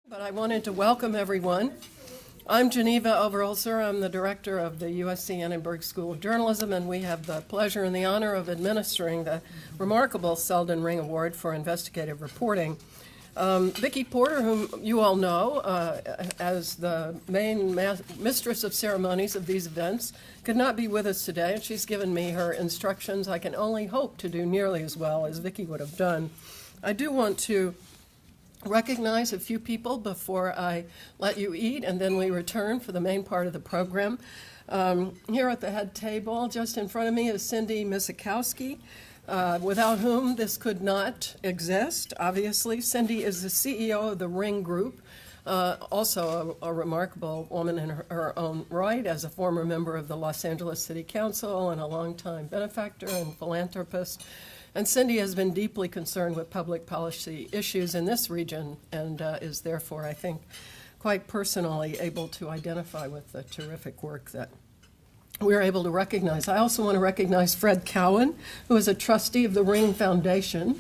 But I wanted to welcome everyone. I'm Geneva Overholser. I'm the director of the USC Annenberg School of Journalism, and we have the pleasure and the honor of administering the remarkable Selden Ring Award for Investigative Reporting. Vicki Porter, whom you all know as the main mistress of ceremonies of these events, could not be with us today, and she's given me her instructions. I can only hope to do nearly as well as Vicki would have done. I do want to recognize a few people before I let you eat, and then we return for the main part of the program. Here at the head table, just in front of me, is Cindy Misikowski, without whom this could not exist, obviously. Cindy is the CEO of the Ring Group, also a remarkable woman in her own right, as a former member of the Los Angeles City Council and a longtime benefactor and philanthropist. And Cindy has been deeply concerned with public policy issues in this region and is therefore, I think, quite personally able to identify with the terrific work that we're able to recognize. I also want to recognize Fred Cowan, who is a trustee of the Ring Foundation,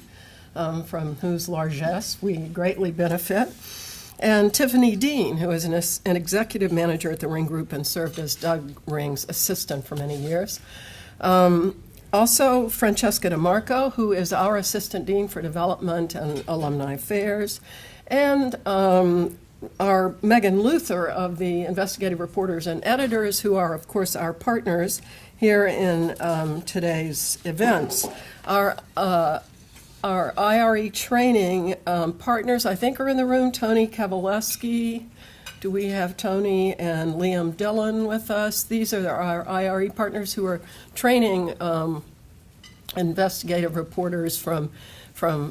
from whose largesse we greatly benefit, and Tiffany Dean, who is an executive manager at the Ring Group and served as Doug Ring's assistant for many years. Also, Francesca DeMarco, who is our Assistant Dean for Development and Alumni Affairs, and our Megan Luther of the Investigative Reporters and Editors, who are, of course, our partners here in today's events. Our IRE training partners, I think, are in the room. Tony Kowaleski. Do we have Tony and Liam Dillon with us? These are our IRE partners who are training investigative reporters from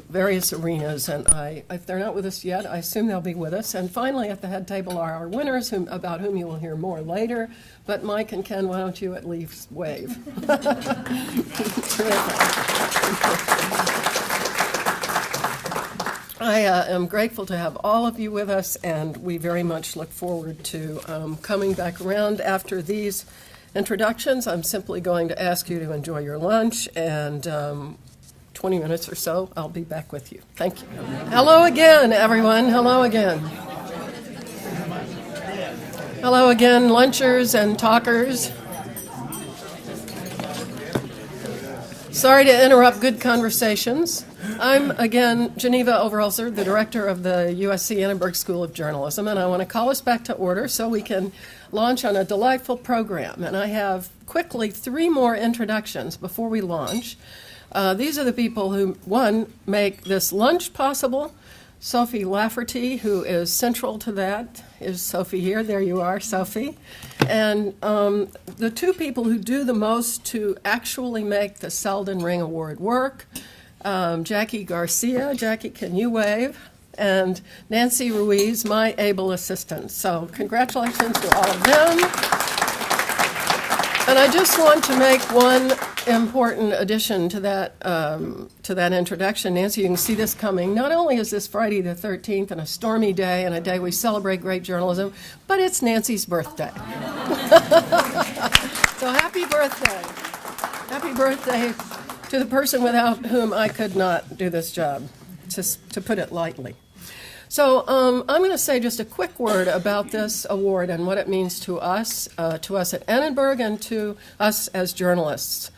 various arenas. And if they're not with us yet, I assume they'll be with us. And finally, at the head table are our winners, about whom you will hear more later. But Mike and Ken, why don't you at least wave? I am grateful to have all of you with us, and we very much look forward to coming back around after these introductions. I'm simply going to ask you to enjoy your lunch, and 20 minutes or so, I'll be back with you. Thank you. Hello again, everyone. Hello again. Hello again, lunchers and talkers. Sorry to interrupt good conversations. I'm, again, Geneva Overholser, the director of the USC Annenberg School of Journalism, and I want to call us back to order so we can launch on a delightful program. And I have quickly 3 more introductions before we launch. These are the people who, one, make this lunch possible. Sophie Lafferty, who is central to that. Is Sophie here? There you are, Sophie. And the 2 people who do the most to actually make the Selden Ring Award work, Jackie Garcia. Jackie, can you wave? And Nancy Ruiz, my able assistant. So congratulations to all of them. And I just want to make one important addition to that introduction. Nancy, you can see this coming. Not only is this Friday the 13th and a stormy day and a day we celebrate great journalism, but it's Nancy's birthday. So happy birthday. Happy birthday to the person without whom I could not do this job, to put it lightly. So I'm going to say just a quick word about this award and what it means to us at Annenberg and to us as journalists.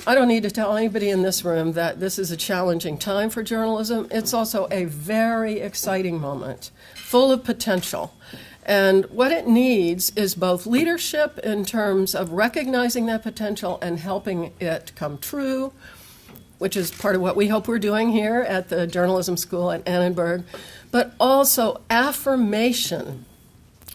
I don't need to tell anybody in this room that this is a challenging time for journalism. It's also a very exciting moment, full of potential. And what it needs is both leadership in terms of recognizing that potential and helping it come true, which is part of what we hope we're doing here at the Journalism School at Annenberg, but also affirmation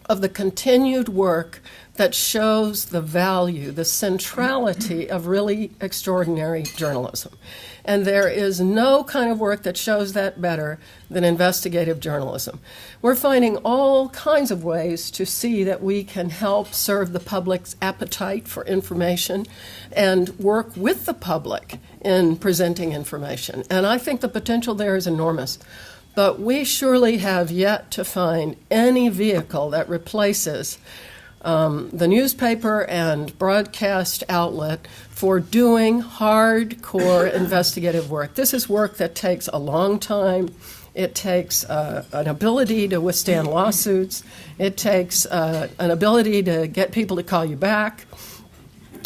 of the continued work that shows the value, the centrality of really extraordinary journalism. And there is no kind of work that shows that better than investigative journalism. We're finding all kinds of ways to see that we can help serve the public's appetite for information and work with the public in presenting information. And I think the potential there is enormous. But we surely have yet to find any vehicle that replaces the newspaper and broadcast outlet for doing hardcore investigative work. This is work that takes a long time. It takes an ability to withstand lawsuits. It takes an ability to get people to call you back.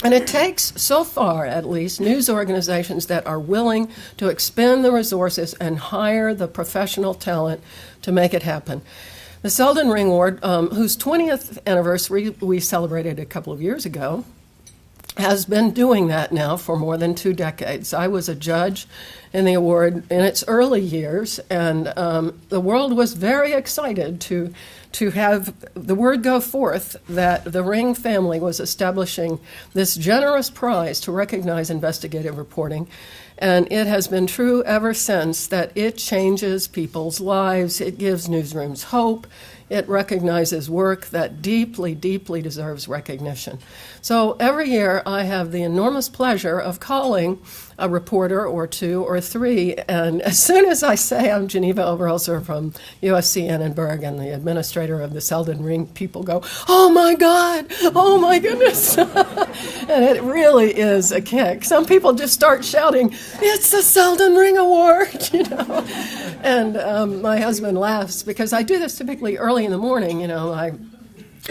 And it takes, so far at least, news organizations that are willing to expend the resources and hire the professional talent to make it happen. The Selden Ring Award, whose 20th anniversary we celebrated a couple of years ago, has been doing that now for more than 2 decades. I was a judge in the award in its early years, and the world was very excited to have the word go forth that the Ring family was establishing this generous prize to recognize investigative reporting. And it has been true ever since that it changes people's lives. It gives newsrooms hope. It recognizes work that deeply, deeply deserves recognition. So every year I have the enormous pleasure of calling a reporter or 2 or 3, and as soon as I say I'm Geneva Overholser from USC Annenberg and the administrator of the Selden Ring, people go, "Oh my God, oh my goodness." And it really is a kick. Some people just start shouting, "It's the Selden Ring Award," you know. And my husband laughs because I do this typically early in the morning, you know.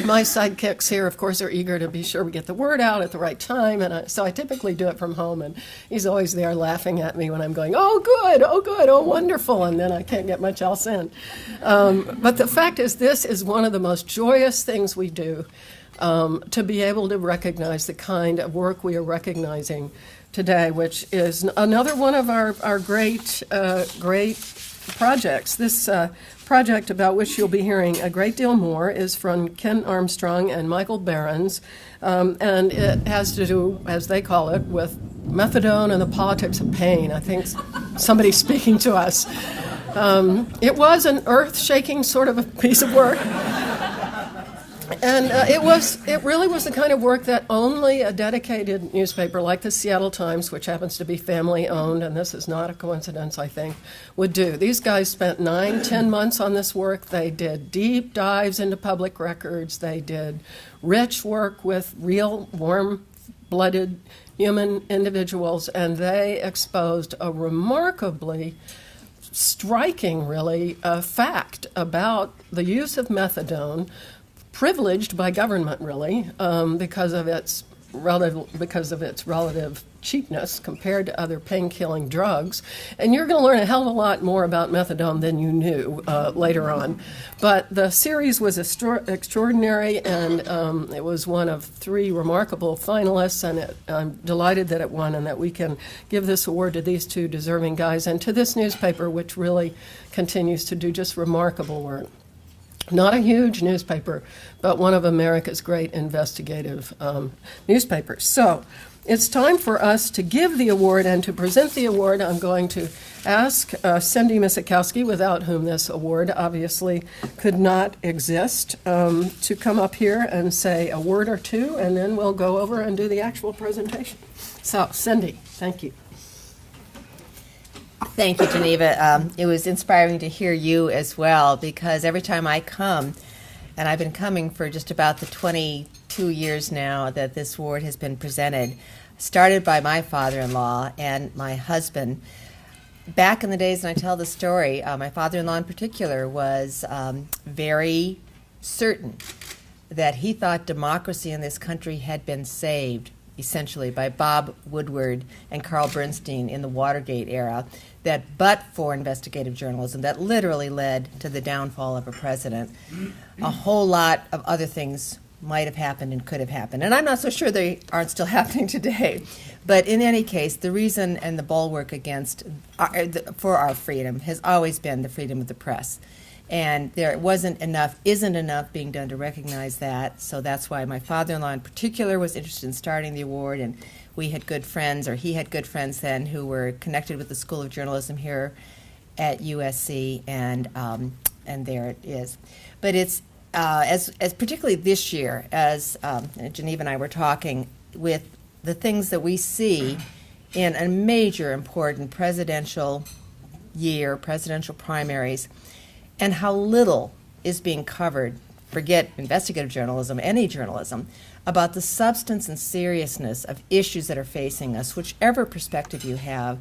My sidekicks here, of course, are eager to be sure we get the word out at the right time, and so I typically do it from home, and he's always there laughing at me when I'm going, "Oh, good, oh, wonderful," and then I can't get much else in. But the fact is, this is one of the most joyous things we do, to be able to recognize the kind of work we are recognizing today, which is another one of our great projects. This project, about which you'll be hearing a great deal more, is from Ken Armstrong and Michael Berens, and it has to do, as they call it, with methadone and the politics of pain. I think somebody's speaking to us. It was an earth-shaking sort of a piece of work. And it really was the kind of work that only a dedicated newspaper like the Seattle Times, which happens to be family-owned, and this is not a coincidence, I think, would do. These guys spent 9-10 months on this work. They did deep dives into public records. They did rich work with real warm-blooded human individuals, and they exposed a remarkably striking, really, fact about the use of methadone, privileged by government, really, because of its relative cheapness compared to other pain-killing drugs. And you're going to learn a hell of a lot more about methadone than you knew later on. But the series was extraordinary, and it was one of 3 remarkable finalists, and I'm delighted that it won and that we can give this award to these 2 deserving guys and to this newspaper, which really continues to do just remarkable work. Not a huge newspaper, but one of America's great investigative newspapers. So it's time for us to give the award, and to present the award, I'm going to ask Cindy Misakowski, without whom this award obviously could not exist, to come up here and say a word or 2, and then we'll go over and do the actual presentation. So, Cindy, thank you. Thank you, Geneva. It was inspiring to hear you as well, because every time I come, and I've been coming for just about the 22 years now that this award has been presented, started by my father-in-law and my husband. Back in the days, and I tell the story, my father-in-law in particular was very certain that he thought democracy in this country had been saved, essentially, by Bob Woodward and Carl Bernstein in the Watergate era, that but for investigative journalism, that literally led to the downfall of a president. A whole lot of other things might have happened and could have happened. And I'm not so sure they aren't still happening today. But in any case, the reason and the bulwark for our freedom has always been the freedom of the press. And there isn't enough being done to recognize that. So that's why my father-in-law in particular was interested in starting the award, and we had good friends, or he had good friends then, who were connected with the School of Journalism here at USC, and there it is. But it's as particularly this year, as Geneva and I were talking, with the things that we see in a major important presidential year, presidential primaries, and how little is being covered, forget investigative journalism, any journalism, about the substance and seriousness of issues that are facing us, whichever perspective you have,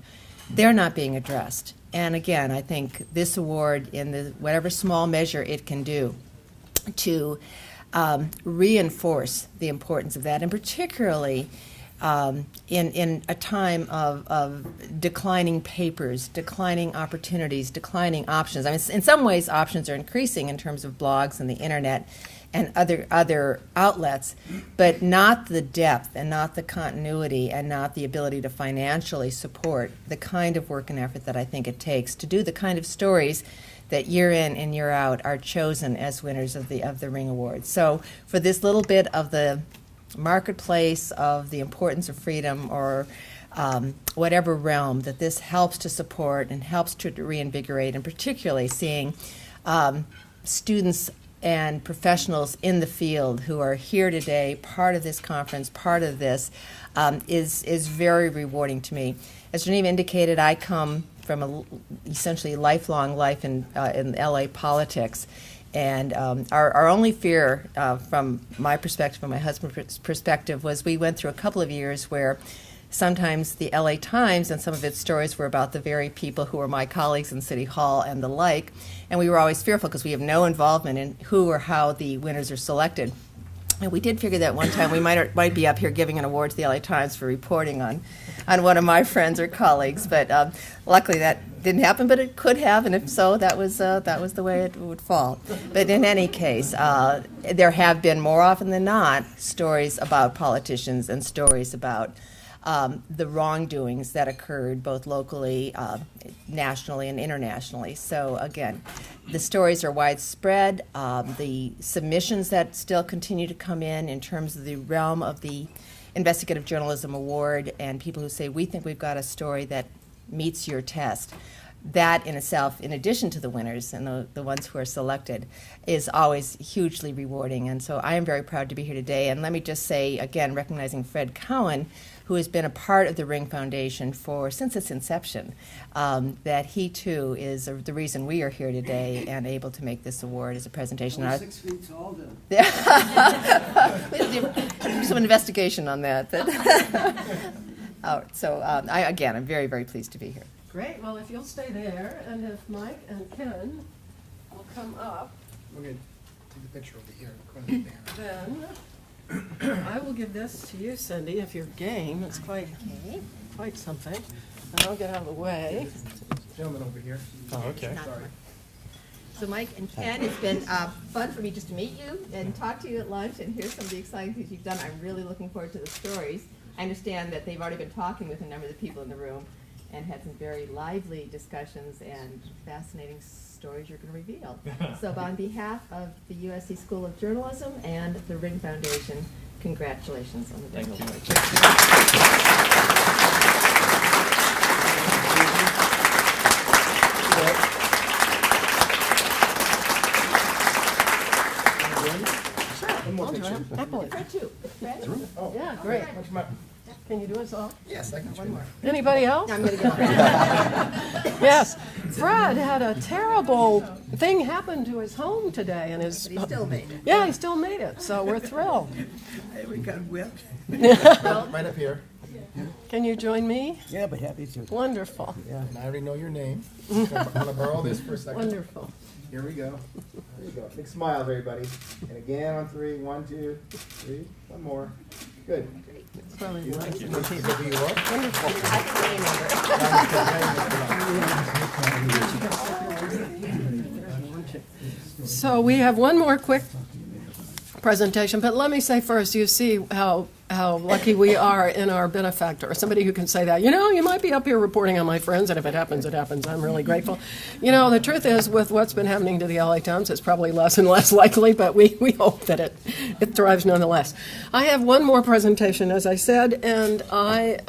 they're not being addressed. And again, I think this award, in the whatever small measure it can do to reinforce the importance of that, and particularly in a time of declining papers, declining opportunities, declining options. I mean, in some ways, options are increasing in terms of blogs and the internet and other outlets, but not the depth and not the continuity and not the ability to financially support the kind of work and effort that I think it takes to do the kind of stories that year in and year out are chosen as winners of the Ring Award. So for this little bit of the marketplace of the importance of freedom, or whatever realm that this helps to support and helps to reinvigorate, and particularly seeing students and professionals in the field who are here today, part of this conference, part of this, is very rewarding to me. As Geneva indicated, I come from a essentially lifelong life in LA politics. And our only fear, from my perspective, from my husband's perspective, was we went through a couple of years where sometimes the LA Times and some of its stories were about the very people who were my colleagues in City Hall and the like, and we were always fearful because we have no involvement in who or how the winners are selected. And we did figure that one time we might be up here giving an award to the LA Times for reporting on one of my friends or colleagues, but luckily that didn't happen, but it could have, and if so, that was the way it would fall. But in any case, there have been, more often than not, stories about politicians and stories about the wrongdoings that occurred both locally, nationally, and internationally. So again, the stories are widespread. The submissions that still continue to come in terms of the realm of the Investigative Journalism Award, and people who say, we think we've got a story that meets your test. That in itself, in addition to the winners and the ones who are selected, is always hugely rewarding. And so I am very proud to be here today. And let me just say, again, recognizing Fred Cowan, who has been a part of the Ring Foundation since its inception, that he too is the reason we are here today and able to make this award as a presentation. 6 feet tall, then. We have to do some investigation on that. I'm very, very pleased to be here. Great. Well, if you'll stay there, and if Mike and Ken will come up, We're going to take a picture over here in front of the banner. then I will give this to you, Cindy, if you're game. It's quite something. And I'll get out of the way. Gentleman over here. Oh, okay. Sorry. So Mike and Ken, it's been fun for me just to meet you and talk to you at lunch and hear some of the exciting things you've done. I'm really looking forward to the stories. I understand that they've already been talking with a number of the people in the room and had some very lively discussions and fascinating stories you're going to reveal. So on behalf of the USC School of Journalism and the Ring Foundation, congratulations on the Ring Award. I'll do it. Happily. Fred too. Fred? Oh, Yeah, great. much more. Can you do us all? Yes, I can one more. Anybody else? I'm going to go. Yes. Fred had a terrible thing happen to his home today, and But he still made it. yeah, he still made it. So we're thrilled. We got whipped. Right up here. Can you join me? Yeah, but happy to. Wonderful. Yeah. And I already know your name. I'm going to borrow this for a second. Wonderful. Here we go. There you go. Big smile, everybody. And again on 3. 1, 2, 3. One more. Good. Probably You like you know who you are? So we have one more quick presentation, but let me say first, you see how lucky we are in our benefactor, somebody who can say that, you might be up here reporting on my friends, and if it happens, it happens. I'm really grateful. The truth is, with what's been happening to the LA Times, it's probably less and less likely, but we hope that it thrives nonetheless. I have one more presentation, as I said, and I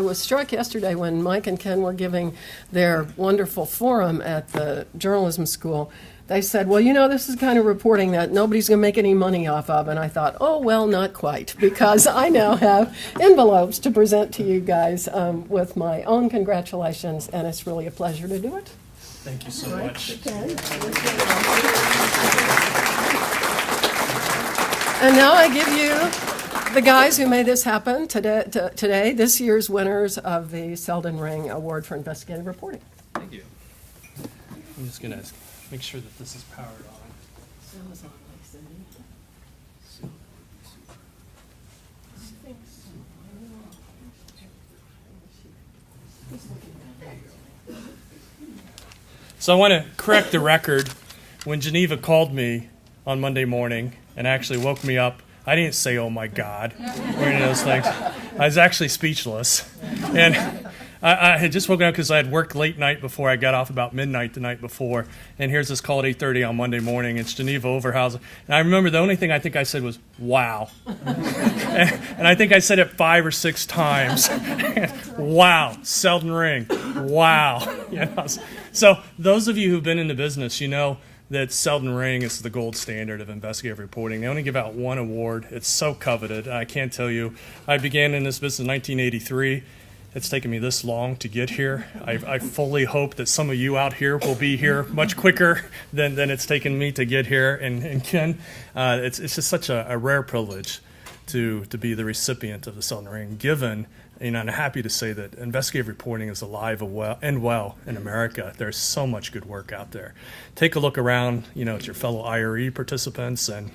was struck yesterday when Mike and Ken were giving their wonderful forum at the journalism school. They said, well, this is kind of reporting that nobody's going to make any money off of. And I thought, oh, well, not quite, because I now have envelopes to present to you guys with my own congratulations, and it's really a pleasure to do it. Thank you so much. And now I give you the guys who made this happen today, this year's winners of the Selden Ring Award for Investigative Reporting. Thank you. I'm just going to make sure that this is powered on. So I want to correct the record. When Geneva called me on Monday morning and actually woke me up, I didn't say, "Oh my God," or any of those things. I was actually speechless. And I had just woken up because I had worked late night before. I got off about midnight the night before. And here's this call at 8:30 on Monday morning. It's Geneva Overholser. And I remember the only thing I think I said was, "Wow." and I think I said it 5 or 6 times. Wow. Selden Ring. Wow. You know? So those of you who've been in the business, you know that Selden Ring is the gold standard of investigative reporting. They only give out one award. It's so coveted. I can't tell you. I began in this business in 1983. It's taken me this long to get here. I fully hope that some of you out here will be here much quicker than it's taken me to get here. And Ken, it's just such a rare privilege to be the recipient of the Selden Ring, given, and I'm happy to say that investigative reporting is alive and well in America. There's so much good work out there. Take a look around, at your fellow IRE participants and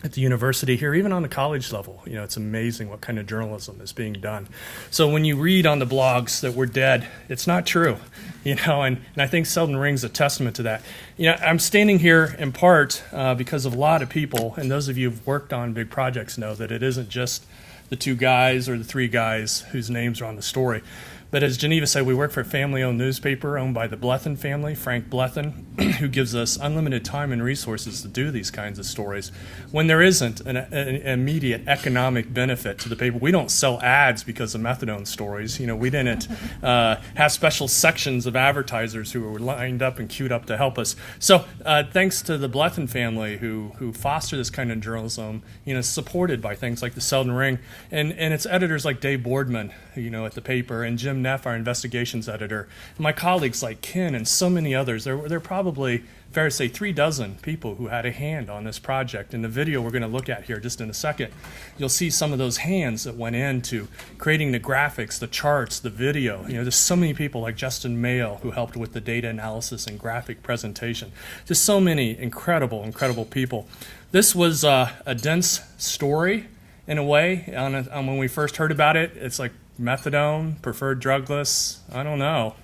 at the university here, even on the college level. It's amazing what kind of journalism is being done. So when you read on the blogs that we're dead, it's not true, and I think Selden Ring's a testament to that. I'm standing here in part because of a lot of people, and those of you who've worked on big projects know that it isn't just the 2 guys or the 3 guys whose names are on the story. But as Geneva said, we work for a family-owned newspaper owned by the Blethen family, Frank Blethen, who gives us unlimited time and resources to do these kinds of stories. When there isn't an immediate economic benefit to the paper, we don't sell ads because of methadone stories. We didn't have special sections of advertisers who were lined up and queued up to help us. So thanks to the Blethen family who foster this kind of journalism, supported by things like the Selden Ring, and its editors like Dave Boardman, at the paper, and Jim Neff, our investigations editor, and my colleagues like Ken and so many others. There are probably, fair to say, 3 dozen people who had a hand on this project. In the video we're going to look at here just in a second, you'll see some of those hands that went into creating the graphics, the charts, the video. There's so many people like Justin Mayo who helped with the data analysis and graphic presentation. Just so many incredible, incredible people. This was a dense story in a way. On when we first heard about it, it's like methadone, preferred drug lists. I don't know,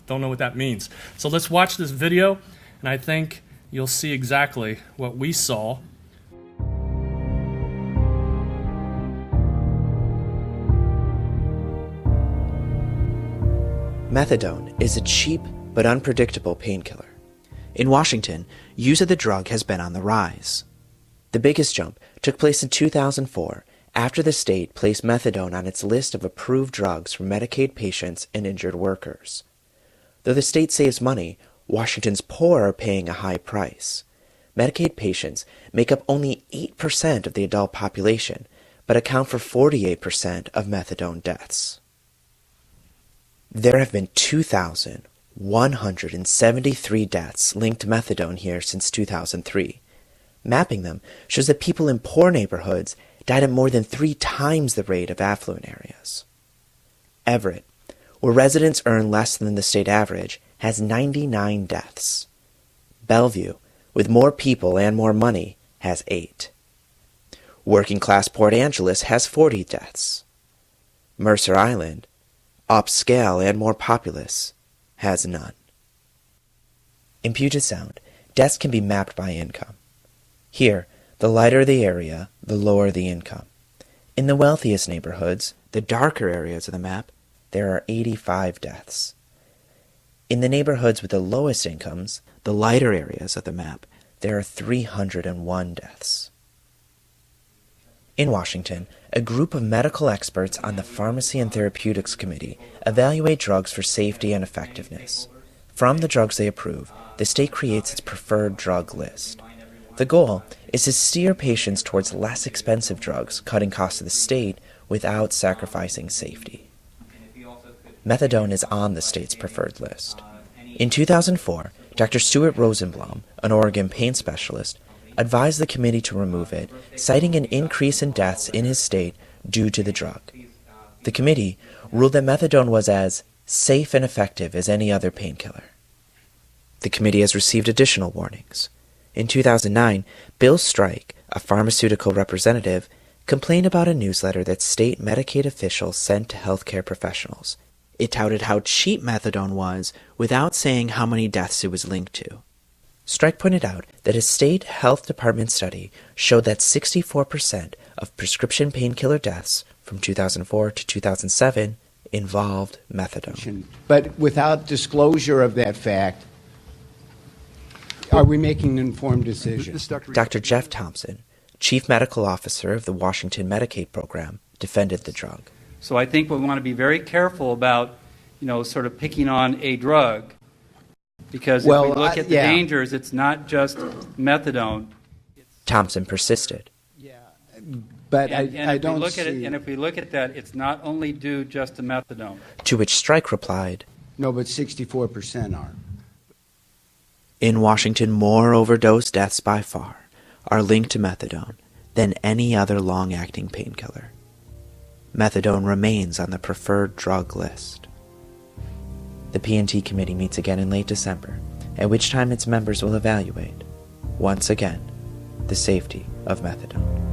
don't know what that means. So let's watch this video, and I think you'll see exactly what we saw. Methadone is a cheap but unpredictable painkiller. In Washington, use of the drug has been on the rise. The biggest jump took place in 2004 after the state placed methadone on its list of approved drugs for Medicaid patients and injured workers. Though the state saves money, Washington's poor are paying a high price. Medicaid patients make up only 8% of the adult population, but account for 48% of methadone deaths. There have been 2,173 deaths linked to methadone here since 2003. Mapping them shows that people in poor neighborhoods died at more than 3 times the rate of affluent areas. Everett, where residents earn less than the state average, has 99 deaths. Bellevue, with more people and more money, has 8. Working-class Port Angeles has 40 deaths. Mercer Island, upscale and more populous, has none. In Puget Sound, deaths can be mapped by income. Here, the lighter the area, the lower the income. In the wealthiest neighborhoods, the darker areas of the map, there are 85 deaths. In the neighborhoods with the lowest incomes, the lighter areas of the map, there are 301 deaths. In Washington, a group of medical experts on the Pharmacy and Therapeutics Committee evaluate drugs for safety and effectiveness. From the drugs they approve, the state creates its preferred drug list. The goal is to steer patients towards less expensive drugs, cutting costs of the state without sacrificing safety. Methadone is on the state's preferred list. In 2004, Dr. Stuart Rosenblum, an Oregon pain specialist, advised the committee to remove it, citing an increase in deaths in his state due to the drug. The committee ruled that methadone was as safe and effective as any other painkiller. The committee has received additional warnings. In 2009, Bill Strike, a pharmaceutical representative, complained about a newsletter that state Medicaid officials sent to healthcare professionals. It touted how cheap methadone was without saying how many deaths it was linked to. Strike pointed out that a state health department study showed that 64% of prescription painkiller deaths from 2004 to 2007 involved methadone. But without disclosure of that fact, are we making an informed decision? Dr. Jeff Thompson, Chief Medical Officer of the Washington Medicaid program, defended the drug. So I think we want to be very careful about, sort of picking on a drug. Because if we look at the dangers, it's not just methadone. Thompson persisted. But and I don't see... And if we look at that, it's not only due just to methadone. To which Strike replied, No, but 64% are. In Washington, more overdose deaths by far are linked to methadone than any other long-acting painkiller. Methadone remains on the preferred drug list. The P&T committee meets again in late December, at which time its members will evaluate, once again, the safety of methadone.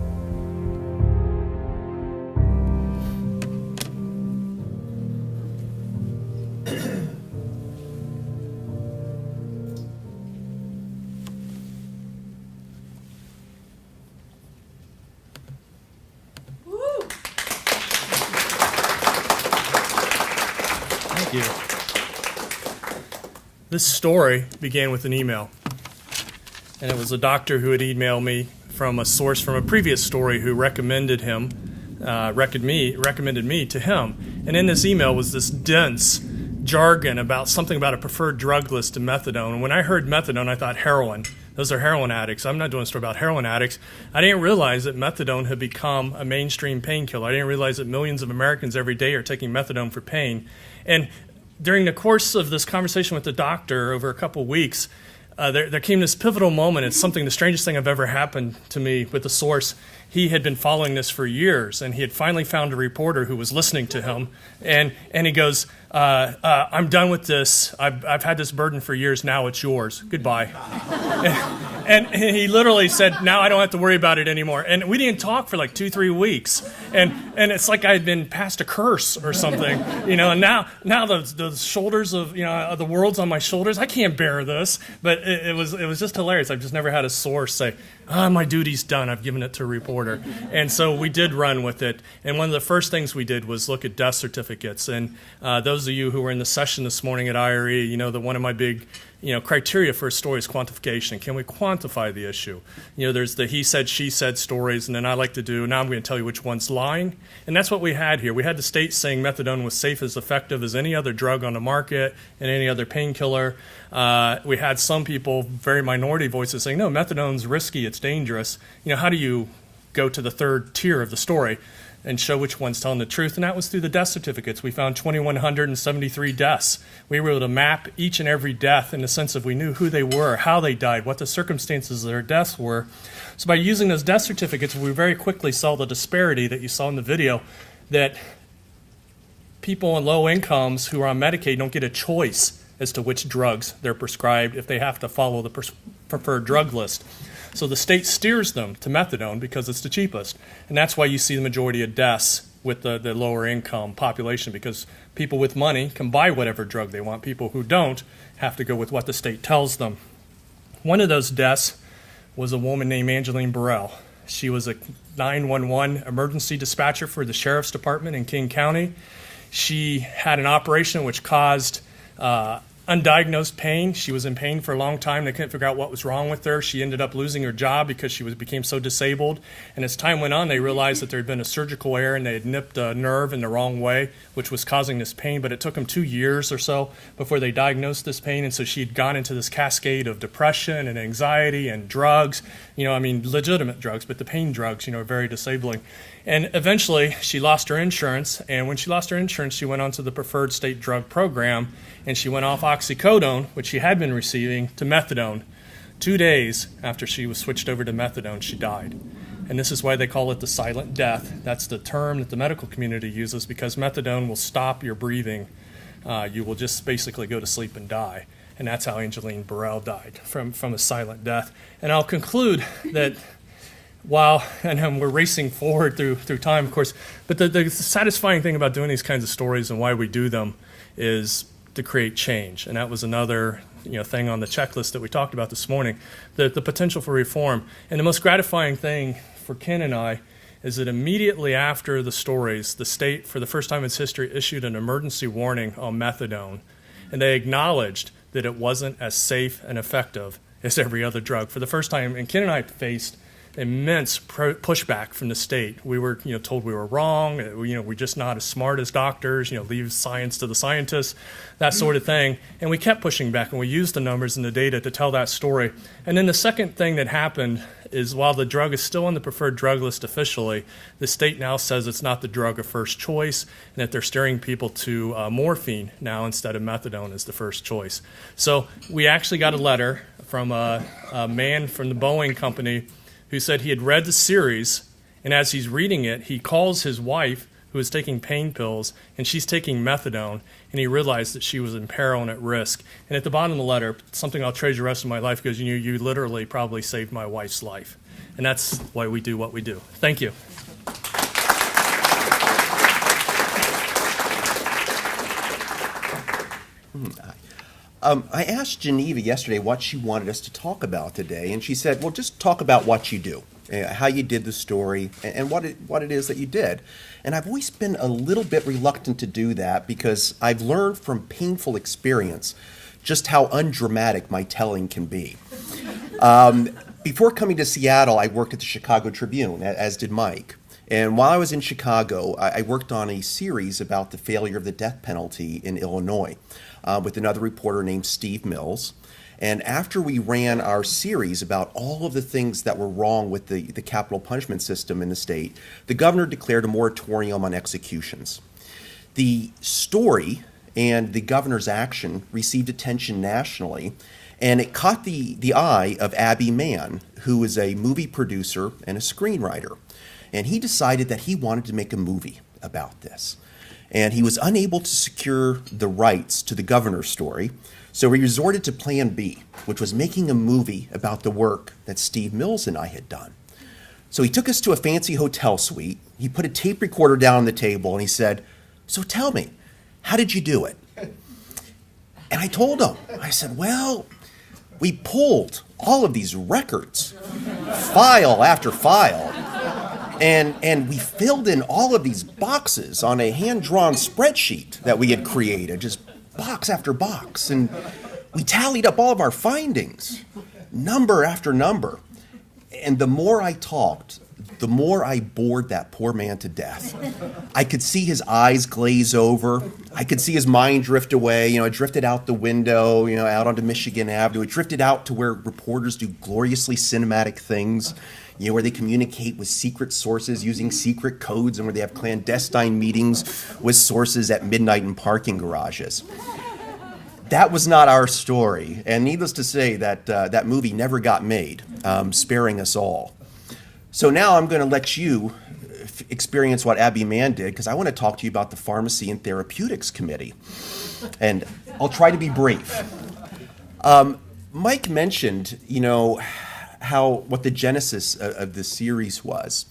Thank you. This story began with an email, and it was a doctor who had emailed me from a source from a previous story who recommended me to him. And in this email was this dense jargon about something about a preferred drug list to methadone. And when I heard methadone, I thought heroin. Those are heroin addicts. I'm not doing a story about heroin addicts. I didn't realize that methadone had become a mainstream painkiller. I didn't realize that millions of Americans every day are taking methadone for pain. And during the course of this conversation with the doctor over a couple of weeks, there came this pivotal moment. It's the strangest thing I've ever happened to me with the source. He had been following this for years, and he had finally found a reporter who was listening to him. And he goes, I'm done with this. I've had this burden for years. Now it's yours. Goodbye. and he literally said, now I don't have to worry about it anymore. And we didn't talk for like 2-3 weeks. And it's like I had been passed a curse or something, and now the shoulders of, the world's on my shoulders. I can't bear this. But it was just hilarious. I've just never had a source say, my duty's done. I've given it to a reporter. And so we did run with it. And one of the first things we did was look at death certificates. And those of you who were in the session this morning at IRE, that one of my big criteria for a story is quantification. Can we quantify the issue? There's the he said, she said stories, and then I like to do, now I'm going to tell you which one's lying. And that's what we had here. We had the state saying methadone was safe, as effective as any other drug on the market and any other painkiller. We had some people, very minority voices, saying, no, methadone's risky, it's dangerous. How do you go to the third tier of the story and show which one's telling the truth? And that was through the death certificates. We found 2,173 deaths. We were able to map each and every death in the sense of we knew who they were, how they died, what the circumstances of their deaths were. So by using those death certificates, we very quickly saw the disparity that you saw in the video, that people on low incomes who are on Medicaid don't get a choice as to which drugs they're prescribed if they have to follow the preferred drug list. So the state steers them to methadone because it's the cheapest. And that's why you see the majority of deaths with the lower income population, because people with money can buy whatever drug they want. People who don't have to go with what the state tells them. One of those deaths was a woman named Angeline Burrell. She was a 911 emergency dispatcher for the Sheriff's Department in King County. She had an operation which caused undiagnosed pain. She was in pain for a long time. They couldn't figure out what was wrong with her. She ended up losing her job because she became so disabled. And as time went on, they realized that there had been a surgical error and they had nipped a nerve in the wrong way, which was causing this pain. But it took them 2 years or so before they diagnosed this pain. And so she had gone into this cascade of depression and anxiety and drugs. Legitimate drugs, but the pain drugs, are very disabling. And eventually, she lost her insurance, and when she lost her insurance, she went onto the preferred state drug program, and she went off oxycodone, which she had been receiving, to methadone. 2 days after she was switched over to methadone, she died. And this is why they call it the silent death. That's the term that the medical community uses, because methadone will stop your breathing. You will just basically go to sleep and die. And that's how Angeline Burrell died, from a silent death. And I'll conclude that and we're racing forward through time, of course, but the satisfying thing about doing these kinds of stories and why we do them is to create change. And that was another thing on the checklist that we talked about this morning, the potential for reform. And the most gratifying thing for Ken and I is that immediately after the stories, the state, for the first time in its history, issued an emergency warning on methadone. And they acknowledged that it wasn't as safe and effective as every other drug. For the first time, and Ken and I faced immense pushback from the state. We were, told we were wrong. We're just not as smart as doctors. Leave science to the scientists, that sort of thing. And we kept pushing back, and we used the numbers and the data to tell that story. And then the second thing that happened is, while the drug is still on the preferred drug list officially, the state now says it's not the drug of first choice, and that they're steering people to morphine now instead of methadone as the first choice. So we actually got a letter from a man from the Boeing company who said he had read the series, and as he's reading it, he calls his wife, who is taking pain pills, and she's taking methadone, and he realized that she was in peril and at risk. And at the bottom of the letter, something I'll treasure the rest of my life, because you literally probably saved my wife's life. And that's why we do what we do. Thank you. I asked Geneva yesterday what she wanted us to talk about today, and she said, well, just talk about what you do, how you did the story, and what it is that you did. And I've always been a little bit reluctant to do that, because I've learned from painful experience just how undramatic my telling can be. Before coming to Seattle, I worked at the Chicago Tribune, as did Mike. And while I was in Chicago, I worked on a series about the failure of the death penalty in Illinois with another reporter named Steve Mills. And after we ran our series about all of the things that were wrong with the capital punishment system in the state, the governor declared a moratorium on executions. The story and the governor's action received attention nationally, and it caught the eye of Abby Mann, who is a movie producer and a screenwriter. And he decided that he wanted to make a movie about this. And he was unable to secure the rights to the governor's story, so he resorted to Plan B, which was making a movie about the work that Steve Mills and I had done. So he took us to a fancy hotel suite, he put a tape recorder down on the table, and he said, so tell me, how did you do it? And I told him, I said, well, we pulled all of these records, file after file, and we filled in all of these boxes on a hand-drawn spreadsheet that we had created, just box after box. And we tallied up all of our findings, number after number. And the more I talked, the more I bored that poor man to death. I could see his eyes glaze over. I could see his mind drift away. It drifted out the window, out onto Michigan Avenue. It drifted out to where reporters do gloriously cinematic things, where they communicate with secret sources using secret codes, and where they have clandestine meetings with sources at midnight in parking garages. That was not our story, and needless to say, that movie never got made, sparing us all. So now I'm going to let you experience what Abby Mann did, because I want to talk to you about the Pharmacy and Therapeutics Committee, and I'll try to be brief. Mike mentioned, what the genesis of the series was.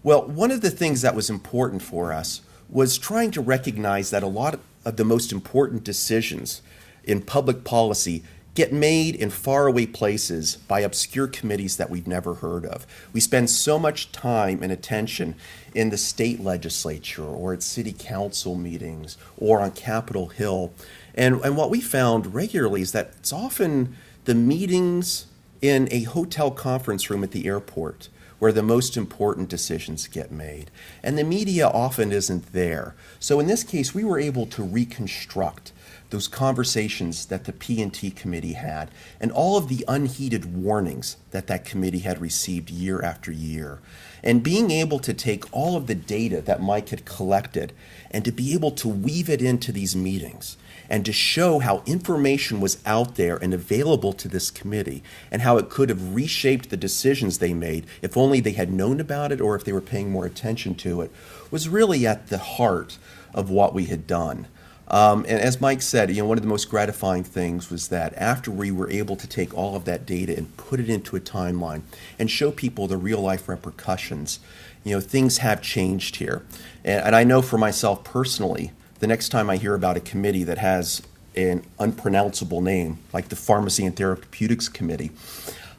Well, one of the things that was important for us was trying to recognize that a lot of the most important decisions in public policy get made in faraway places by obscure committees that we've never heard of. We spend so much time and attention in the state legislature or at city council meetings or on Capitol Hill. And what we found regularly is that it's often the meetings in a hotel conference room at the airport where the most important decisions get made. And the media often isn't there. So in this case, we were able to reconstruct those conversations that the P&T committee had and all of the unheeded warnings that committee had received year after year. And being able to take all of the data that Mike had collected and to be able to weave it into these meetings and to show how information was out there and available to this committee and how it could have reshaped the decisions they made if only they had known about it or if they were paying more attention to it, was really at the heart of what we had done. And as Mike said, one of the most gratifying things was that after we were able to take all of that data and put it into a timeline and show people the real-life repercussions, things have changed here. And I know for myself personally, the next time I hear about a committee that has an unpronounceable name, like the Pharmacy and Therapeutics Committee,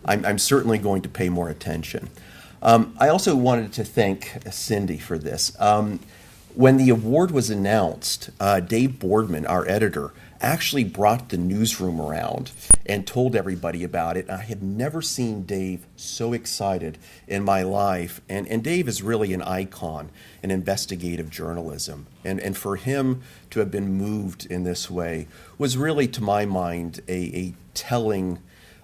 I'm certainly going to pay more attention. I also wanted to thank Cindy for this. When the award was announced, Dave Boardman, our editor, actually brought the newsroom around and told everybody about it. I have never seen Dave so excited in my life. And Dave is really an icon in investigative journalism. And for him to have been moved in this way was really, to my mind, a telling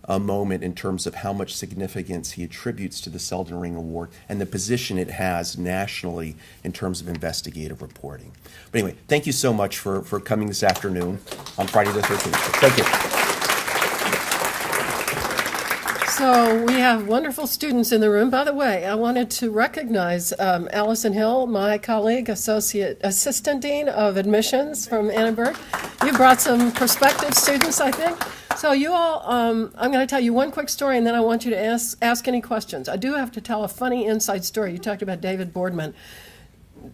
moment in terms of how much significance he attributes to the Selden Ring Award and the position it has nationally in terms of investigative reporting. But anyway, thank you so much for coming this afternoon on Friday the 13th. Thank you. So we have wonderful students in the room. By the way, I wanted to recognize Allison Hill, my colleague, Assistant Dean of Admissions from Annenberg. You brought some prospective students, I think. So you all, I'm going to tell you one quick story, and then I want you to ask any questions. I do have to tell a funny inside story. You talked about David Boardman,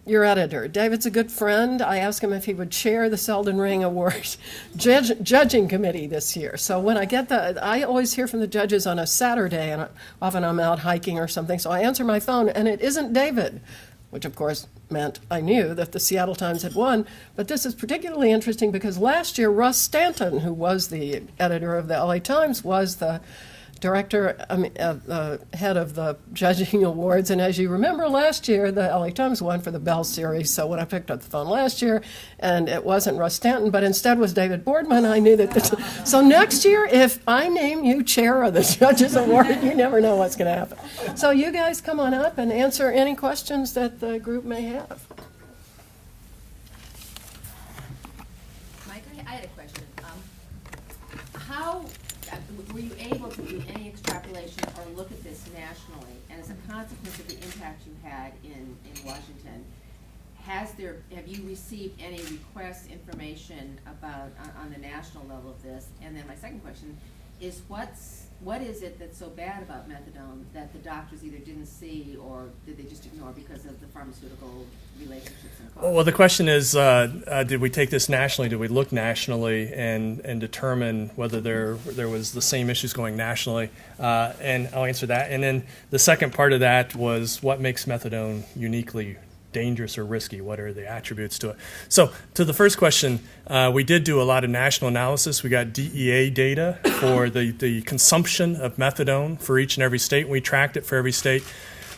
your editor. David's a good friend. I asked him if he would chair the Selden Ring Award judging committee this year. So when I get I always hear from the judges on a Saturday, and often I'm out hiking or something, so I answer my phone, and it isn't David, which of course meant I knew that the Seattle Times had won. But this is particularly interesting because last year Russ Stanton, who was the editor of the LA Times, was the head of the judging awards. And as you remember, last year the LA Times won for the Bell series. So when I picked up the phone last year, and it wasn't Russ Stanton, but instead was David Boardman, I knew that. So next year, if I name you chair of the Judges Award, you never know what's going to happen. So you guys come on up and answer any questions that the group may have. Mike, I had a question. How were you able to do any extrapolation or look at this nationally? And as a consequence of the impact you had in Washington, have you received any request information about on the national level of this? And then my second question is, what is it that's so bad about methadone that the doctors either didn't see or did they just ignore because of the pharmaceutical relationships and costs? Well, the question is, did we take this nationally? Did we look nationally and determine whether there was the same issues going nationally? And I'll answer that. And then the second part of that was, what makes methadone uniquely dangerous or risky? What are the attributes to it? So to the first question, we did do a lot of national analysis. We got DEA data for the consumption of methadone for each and every state. We tracked it for every state.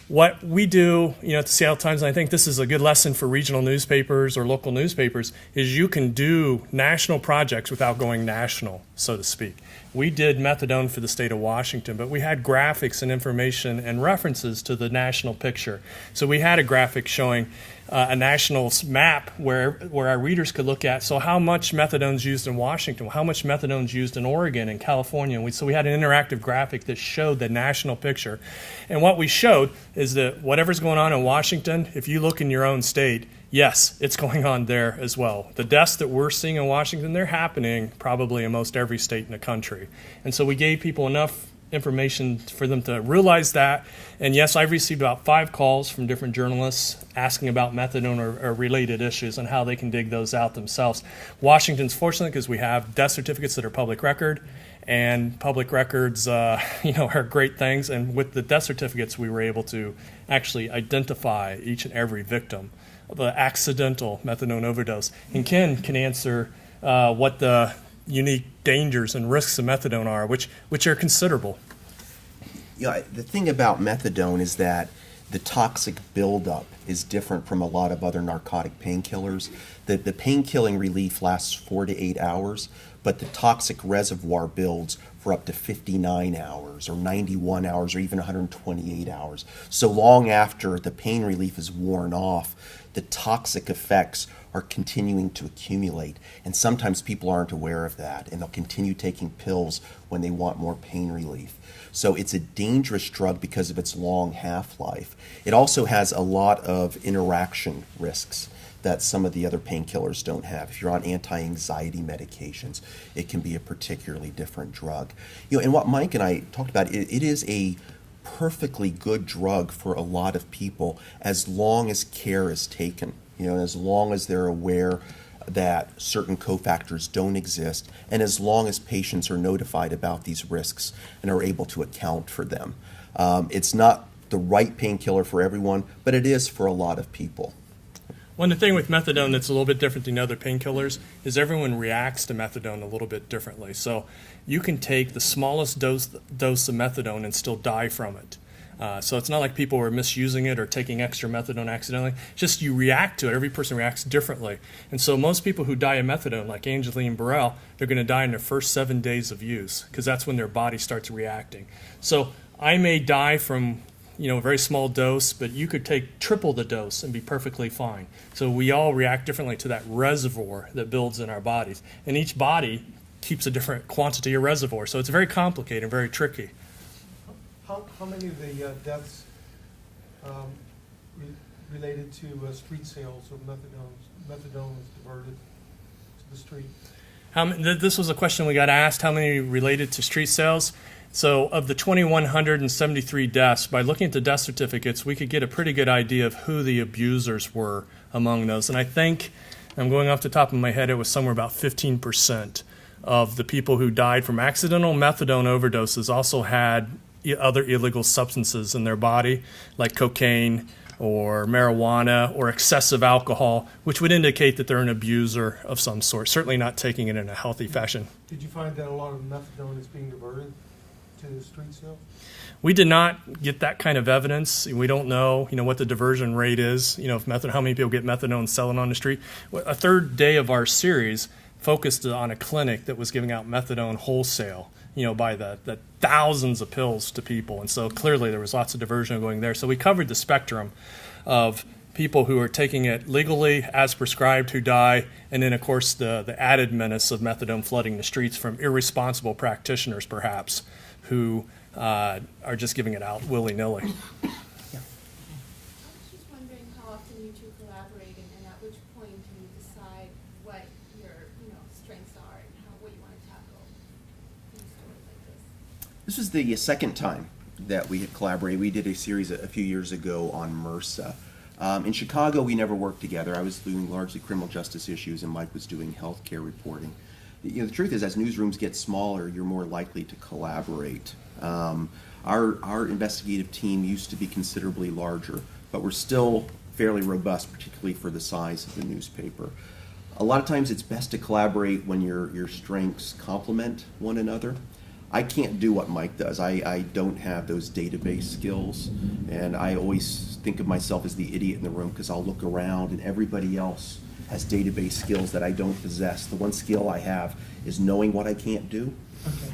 What we do, at the Seattle Times, and I think this is a good lesson for regional newspapers or local newspapers, is you can do national projects without going national, so to speak. We did methadone for the state of Washington, but we had graphics and information and references to the national picture. So we had a graphic showing a national map where our readers could look at, so how much methadone is used in Washington, how much methadone is used in Oregon and California. So we had an interactive graphic that showed the national picture. And what we showed is that whatever's going on in Washington, if you look in your own state, yes, it's going on there as well. The deaths that we're seeing in Washington, they're happening probably in most every state in the country. And so we gave people enough information for them to realize that. And yes, I've received about 5 calls from different journalists asking about methadone or related issues and how they can dig those out themselves. Washington's fortunate because we have death certificates that are public record, and public records are great things. And with the death certificates, we were able to actually identify each and every victim of an accidental methadone overdose. And Ken can answer what the unique dangers and risks of methadone are, which are considerable. The thing about methadone is that the toxic buildup is different from a lot of other narcotic painkillers. The pain-killing relief lasts 4 to 8 hours, but the toxic reservoir builds for up to 59 hours or 91 hours or even 128 hours. So long after the pain relief is worn off, the toxic effects are continuing to accumulate. And sometimes people aren't aware of that, and they'll continue taking pills when they want more pain relief. So it's a dangerous drug because of its long half-life. It also has a lot of interaction risks that some of the other painkillers don't have. If you're on anti-anxiety medications, it can be a particularly different drug. And what Mike and I talked about, it is a perfectly good drug for a lot of people as long as care is taken, as long as they're aware that certain cofactors don't exist, and as long as patients are notified about these risks and are able to account for them. It's not the right painkiller for everyone, but it is for a lot of people. One thing with methadone that's a little bit different than other painkillers is everyone reacts to methadone a little bit differently. So you can take the smallest dose of methadone and still die from it. So it's not like people are misusing it or taking extra methadone accidentally. Just you react to it. Every person reacts differently. And so most people who die of methadone, like Angeline Burrell, they're going to die in their first 7 days of use because that's when their body starts reacting. So I may die from a very small dose, but you could take triple the dose and be perfectly fine. So we all react differently to that reservoir that builds in our bodies. And each body keeps a different quantity of reservoir. So it's very complicated and very tricky. How many of the deaths related to street sales of methadone is diverted to the street? This was a question we got asked, how many related to street sales? So of the 2,173 deaths, by looking at the death certificates, we could get a pretty good idea of who the abusers were among those. And I think, I'm going off the top of my head, it was somewhere about 15% of the people who died from accidental methadone overdoses also had other illegal substances in their body, like cocaine or marijuana or excessive alcohol, which would indicate that they're an abuser of some sort, certainly not taking it in a healthy fashion. Did you find that a lot of methadone is being diverted to the street sale? We did not get that kind of evidence. We don't know, what the diversion rate is. If how many people get methadone selling on the street. A third day of our series focused on a clinic that was giving out methadone wholesale, by the thousands of pills to people. And so clearly there was lots of diversion going there. So we covered the spectrum of people who are taking it legally as prescribed who die, and then, of course, the added menace of methadone flooding the streets from irresponsible practitioners, perhaps, who are just giving it out willy-nilly. I was just wondering how often you two collaborate, and at which point do you decide what your strengths are and what you want to tackle in stories like this? This was the second time that we had collaborated. We did a series a few years ago on MRSA. In Chicago, we never worked together. I was doing largely criminal justice issues, and Mike was doing healthcare reporting. The truth is, as newsrooms get smaller, you're more likely to collaborate. Our investigative team used to be considerably larger, but we're still fairly robust, particularly for the size of the newspaper. A lot of times it's best to collaborate when your strengths complement one another. I can't do what Mike does. I don't have those database skills, and I always think of myself as the idiot in the room because I'll look around and everybody else has database skills that I don't possess. The one skill I have is knowing what I can't do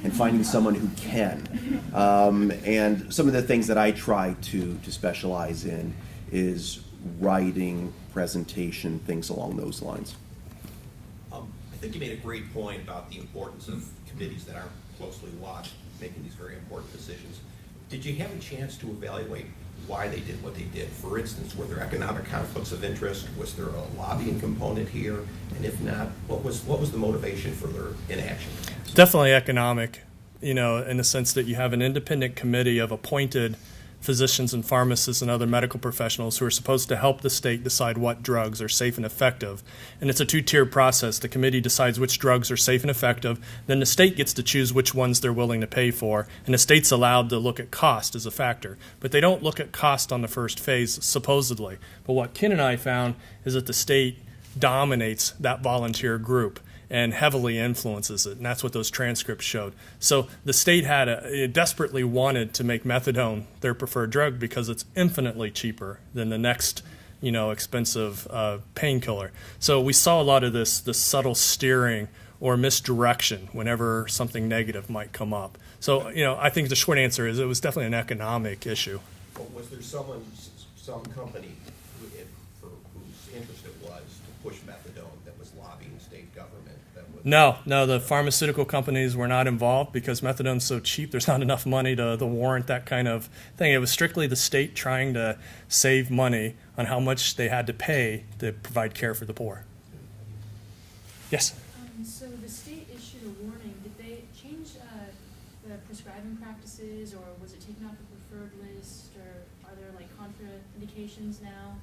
and finding someone who can. And some of the things that I try to specialize in is writing, presentation, things along those lines. I think you made a great point about the importance of committees that aren't closely watched, making these very important decisions. Did you have a chance to evaluate why they did what they did? For instance, were there economic conflicts of interest? Was there a lobbying component here? And if not, what was the motivation for their inaction? Definitely economic, in the sense that you have an independent committee of appointed physicians and pharmacists and other medical professionals who are supposed to help the state decide what drugs are safe and effective. And it's a two-tiered process. The committee decides which drugs are safe and effective. Then the state gets to choose which ones they're willing to pay for. And the state's allowed to look at cost as a factor. But they don't look at cost on the first phase, supposedly. But what Ken and I found is that the state dominates that volunteer group and heavily influences it, and that's what those transcripts showed. So the state desperately wanted to make methadone their preferred drug because it's infinitely cheaper than the next, expensive painkiller. So we saw a lot of this subtle steering or misdirection whenever something negative might come up. So, I think the short answer is it was definitely an economic issue. But was there some company whose interest it was to push methadone that was lobbying state government? No, the pharmaceutical companies were not involved because methadone's so cheap. There's not enough money to warrant that kind of thing. It was strictly the state trying to save money on how much they had to pay to provide care for the poor. Yes? So the state issued a warning. Did they change the prescribing practices, or was it taken off the preferred list, or are there like contraindications now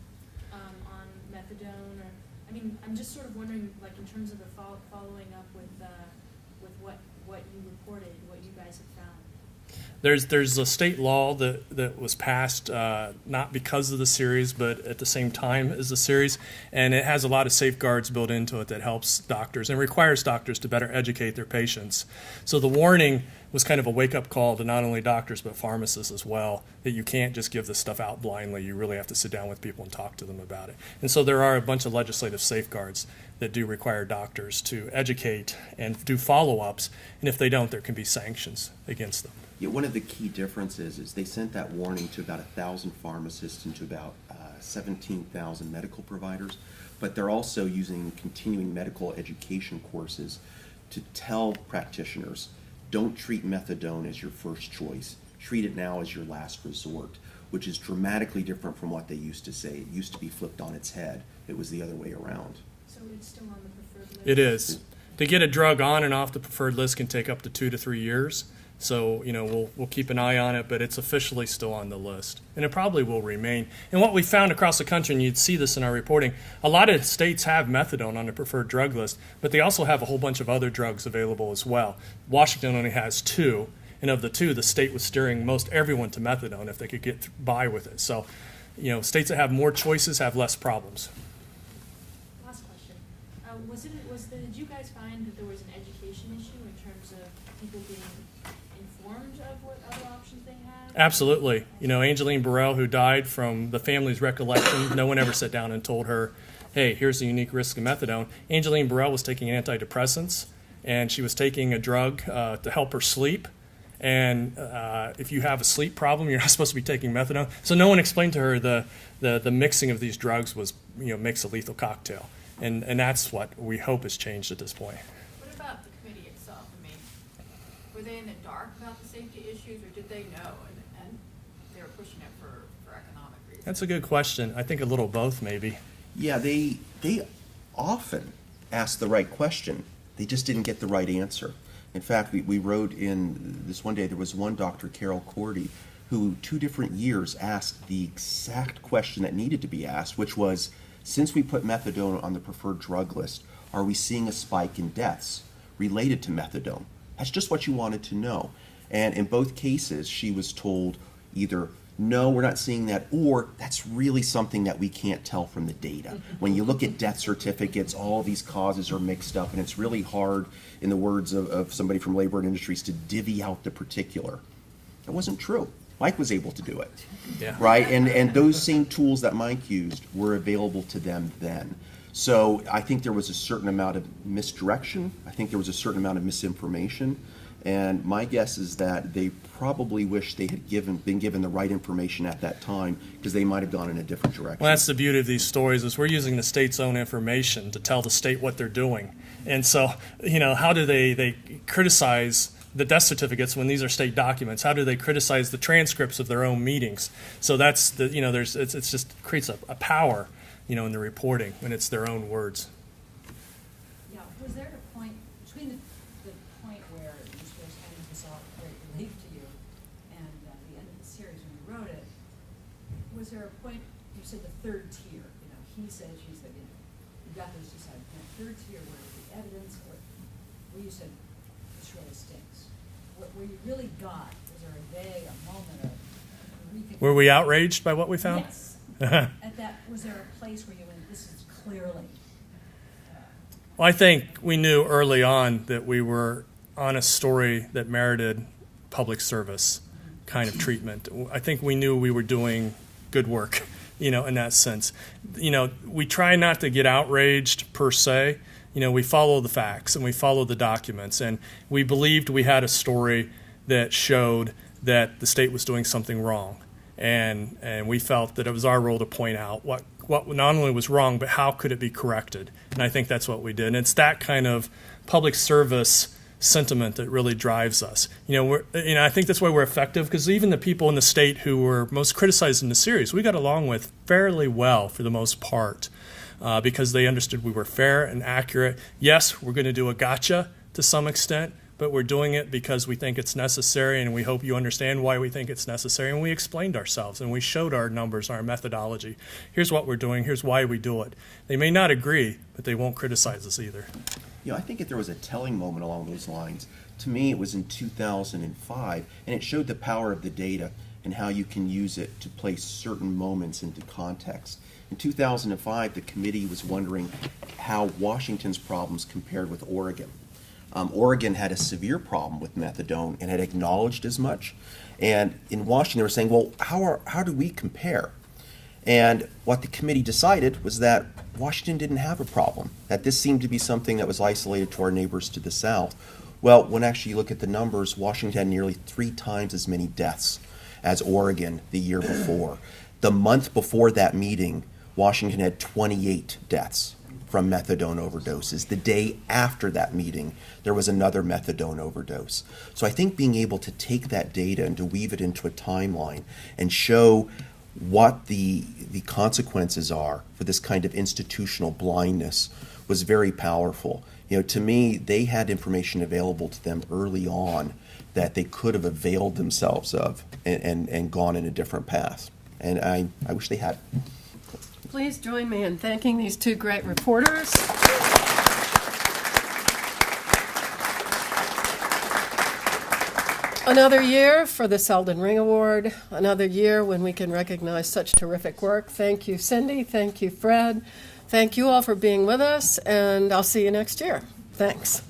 on methadone? Or I mean, I'm just sort of wondering, like in terms of the following up with what you reported, what you guys have found. There's a state law that was passed not because of the series, but at the same time as the series, and it has a lot of safeguards built into it that helps doctors and requires doctors to better educate their patients. So the warning was kind of a wake-up call to not only doctors but pharmacists as well, that you can't just give this stuff out blindly. You really have to sit down with people and talk to them about it. And so there are a bunch of legislative safeguards that do require doctors to educate and do follow-ups, and if they don't, there can be sanctions against them. Yeah, one of the key differences is they sent that warning to about 1,000 pharmacists and to about 17,000 medical providers, but they're also using continuing medical education courses to tell practitioners, don't treat methadone as your first choice. Treat it now as your last resort, which is dramatically different from what they used to say. It used to be flipped on its head. It was the other way around. So it's still on the preferred list? It is. To get a drug on and off the preferred list can take up to 2 to 3 years. So, we'll keep an eye on it, but it's officially still on the list. And it probably will remain. And what we found across the country, and you'd see this in our reporting, a lot of states have methadone on the preferred drug list, but they also have a whole bunch of other drugs available as well. Washington only has 2, and of the 2, the state was steering most everyone to methadone if they could get by with it. So, states that have more choices have less problems. Last question. Did you guys find that there was an education issue in terms of people being informed of what other options they have? Absolutely. Angeline Burrell, who died from the family's recollection, no one ever sat down and told her, hey, here's the unique risk of methadone. Angeline Burrell was taking antidepressants, and she was taking a drug to help her sleep. And if you have a sleep problem, you're not supposed to be taking methadone. So no one explained to her the mixing of these drugs was, makes a lethal cocktail. And that's what we hope has changed at this point. What about the committee itself? I mean, were they in the dark about the safety issues, or did they know and they were pushing it for economic reasons? That's a good question. I think a little both, maybe. Yeah, they often ask the right question. They just didn't get the right answer. In fact, we wrote in this one day, there was one Dr. Carol Cordy who 2 different years asked the exact question that needed to be asked, which was, since we put methadone on the preferred drug list, are we seeing a spike in deaths related to methadone? That's just what you wanted to know. And in both cases, she was told either, no, we're not seeing that, or that's really something that we can't tell from the data. When you look at death certificates, all these causes are mixed up, and it's really hard, in the words of somebody from Labor and Industries, to divvy out the particular. It wasn't true. Mike was able to do it, yeah. Right? And those same tools that Mike used were available to them then. So I think there was a certain amount of misdirection. I think there was a certain amount of misinformation. And my guess is that they probably wish they had been given the right information at that time, because they might have gone in a different direction. Well, that's the beauty of these stories, is we're using the state's own information to tell the state what they're doing. And so, how do they criticize the death certificates when these are state documents? How do they criticize the transcripts of their own meetings? So that's it just creates a power, in the reporting when it's their own words. Yeah, was there a point between the point where you was having this all great relief to you and the end of the series when you wrote it? Was there a point, you said the third tier, he said, she said, you got those decided. Third tier where the evidence, or where you said this really stinks. Where you really got, was there a day, a moment, were we outraged by what we found? Yes. At that, was there a place where you went, this is clearly? Well, I think we knew early on that we were on a story that merited public service kind of treatment. I think we knew we were doing good work, in that sense. We try not to get outraged per se. We follow the facts and we follow the documents, and we believed we had a story that showed that the state was doing something wrong. And we felt that it was our role to point out what not only was wrong, but how could it be corrected. And I think that's what we did. And it's that kind of public service sentiment that really drives us. I think that's why we're effective, because even the people in the state who were most criticized in the series, we got along with fairly well for the most part, because they understood we were fair and accurate. Yes, we're going to do a gotcha to some extent, but we're doing it because we think it's necessary, and we hope you understand why we think it's necessary. And we explained ourselves, and we showed our numbers, our methodology. Here's what we're doing. Here's why we do it. They may not agree, but they won't criticize us either. I think that there was a telling moment along those lines. To me, it was in 2005, and it showed the power of the data and how you can use it to place certain moments into context. In 2005, the committee was wondering how Washington's problems compared with Oregon. Oregon had a severe problem with methadone and had acknowledged as much. And in Washington, they were saying, well, how do we compare? And what the committee decided was that Washington didn't have a problem, that this seemed to be something that was isolated to our neighbors to the south. Well, when actually you look at the numbers, Washington had nearly 3 times as many deaths as Oregon the year before. The month before that meeting, Washington had 28 deaths from methadone overdoses. The day after that meeting, there was another methadone overdose. So I think being able to take that data and to weave it into a timeline and show what the consequences are for this kind of institutional blindness was very powerful. To me, they had information available to them early on that they could have availed themselves of and gone in a different path. And I wish they had. Please join me in thanking these 2 great reporters. Another year for the Selden Ring Award, another year when we can recognize such terrific work. Thank you, Cindy. Thank you, Fred. Thank you all for being with us, and I'll see you next year. Thanks.